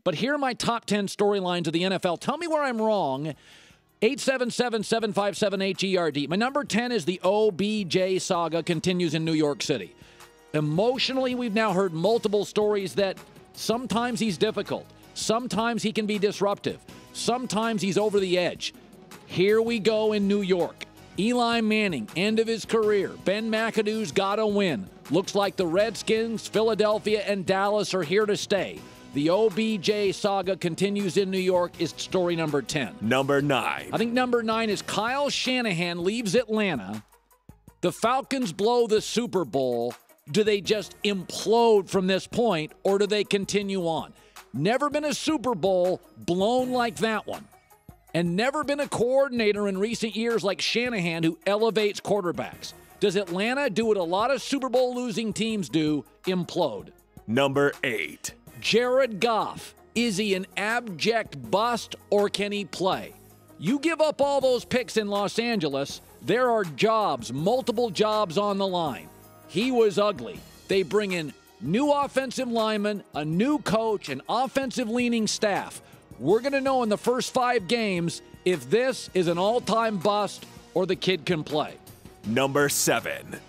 But here are my top 10 storylines of the NFL. Tell me where I'm wrong. 877-757-HERD. My number 10 is the OBJ saga continues in New York City. Emotionally, we've now heard multiple stories that sometimes he's difficult. Sometimes he can be disruptive. Sometimes he's over the edge. Here we go in New York. Eli Manning, end of his career. Ben McAdoo's got to win. Looks like the Redskins, Philadelphia, and Dallas are here to stay. The OBJ saga continues in New York is story number 10. Number 9. I think number 9 is Kyle Shanahan leaves Atlanta. The Falcons blow the Super Bowl. Do they just implode from this point, or do they continue on? Never been a Super Bowl blown like that one. And never been a coordinator in recent years like Shanahan who elevates quarterbacks. Does Atlanta do what a lot of Super Bowl losing teams do, implode? Number 8. Jared Goff. Is he an abject bust or can he play? You give up all those picks in Los Angeles, there are jobs, multiple jobs on the line. He was ugly. They bring in new offensive linemen, a new coach, an offensive-leaning staff. We're going to know in the first 5 games if this is an all-time bust or the kid can play. Number 7.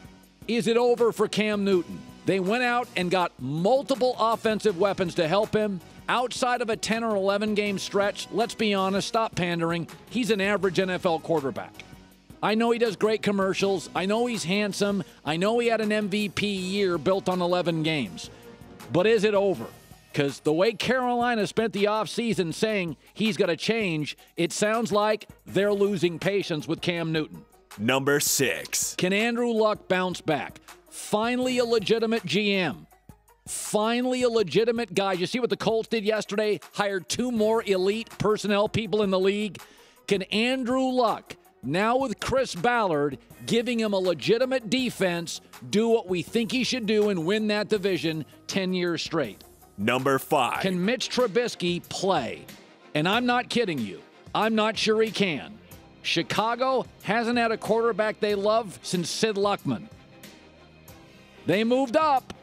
Is it over for Cam Newton? They went out and got multiple offensive weapons to help him. Outside of a 10 or 11 game stretch, let's be honest, stop pandering. He's an average NFL quarterback. I know he does great commercials. I know he's handsome. I know he had an MVP year built on 11 games. But is it over? Because the way Carolina spent the offseason saying he's got to change, it sounds like they're losing patience with Cam Newton. Number 6. Can Andrew Luck bounce back? Finally a legitimate GM. Finally a legitimate guy. You see what the Colts did yesterday? Hired 2 more elite personnel people in the league. Can Andrew Luck, now with Chris Ballard, giving him a legitimate defense, do what we think he should do and win that division 10 years straight? Number 5. Can Mitch Trubisky play? And I'm not kidding you. I'm not sure he can. Chicago hasn't had a quarterback they love since Sid Luckman. They moved up.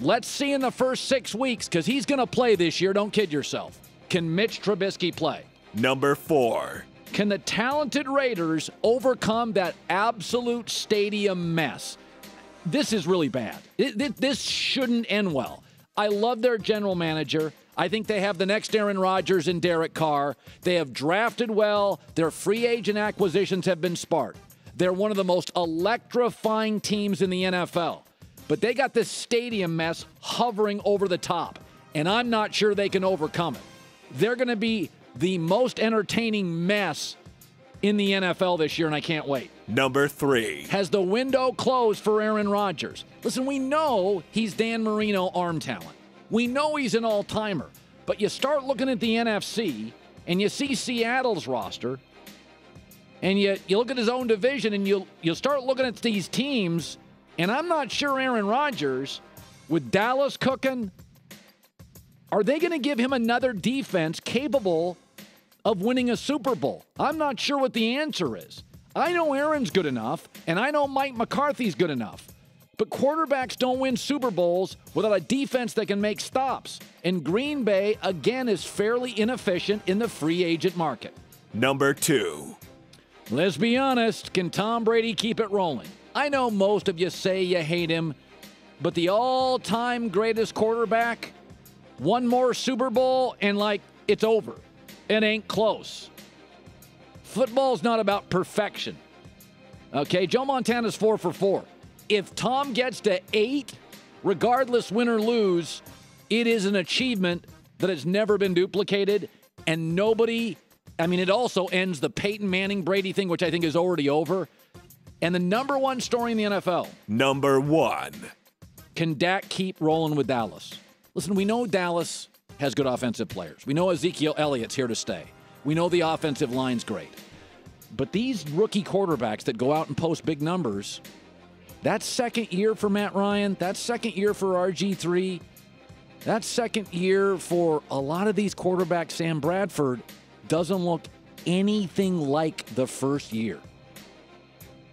Let's see in the first 6 weeks, because he's going to play this year. Don't kid yourself. Can Mitch Trubisky play? Number 4. Can the talented Raiders overcome that absolute stadium mess? This is really bad. This shouldn't end well. I love their general manager. I think they have the next Aaron Rodgers and Derek Carr. They have drafted well. Their free agent acquisitions have been smart. They're one of the most electrifying teams in the NFL. But they got this stadium mess hovering over the top, and I'm not sure they can overcome it. They're going to be the most entertaining mess in the NFL this year, and I can't wait. Number 3. Has the window closed for Aaron Rodgers? Listen, we know he's Dan Marino arm talent. We know he's an all-timer. But you start looking at the NFC, and you see Seattle's roster, and you look at his own division, and you'll start looking at these teams, and I'm not sure Aaron Rodgers, with Dallas cooking, are they going to give him another defense capable of winning a Super Bowl? I'm not sure what the answer is. I know Aaron's good enough, and I know Mike McCarthy's good enough. But quarterbacks don't win Super Bowls without a defense that can make stops. And Green Bay, again, is fairly inefficient in the free agent market. Number 2. Let's be honest, can Tom Brady keep it rolling? I know most of you say you hate him, but the all-time greatest quarterback, one more Super Bowl, and it's over. It ain't close. Football's not about perfection. Okay, Joe Montana's 4 for 4. If Tom gets to 8, regardless win or lose, it is an achievement that has never been duplicated, and it also ends the Peyton Manning-Brady thing, which I think is already over. And the number 1 story in the NFL. Number 1. Can Dak keep rolling with Dallas? Listen, we know Dallas has good offensive players. We know Ezekiel Elliott's here to stay. We know the offensive line's great. But these rookie quarterbacks that go out and post big numbers, that second year for Matt Ryan, that second year for RG3, that second year for a lot of these quarterbacks, Sam Bradford, doesn't look anything like the first year.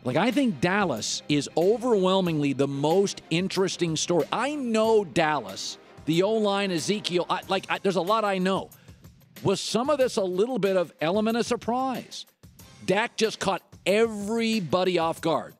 I think Dallas is overwhelmingly the most interesting story. I know Dallas, the O-line, Ezekiel. There's a lot I know. Was some of this a little bit of element of surprise? Dak just caught everybody off guard.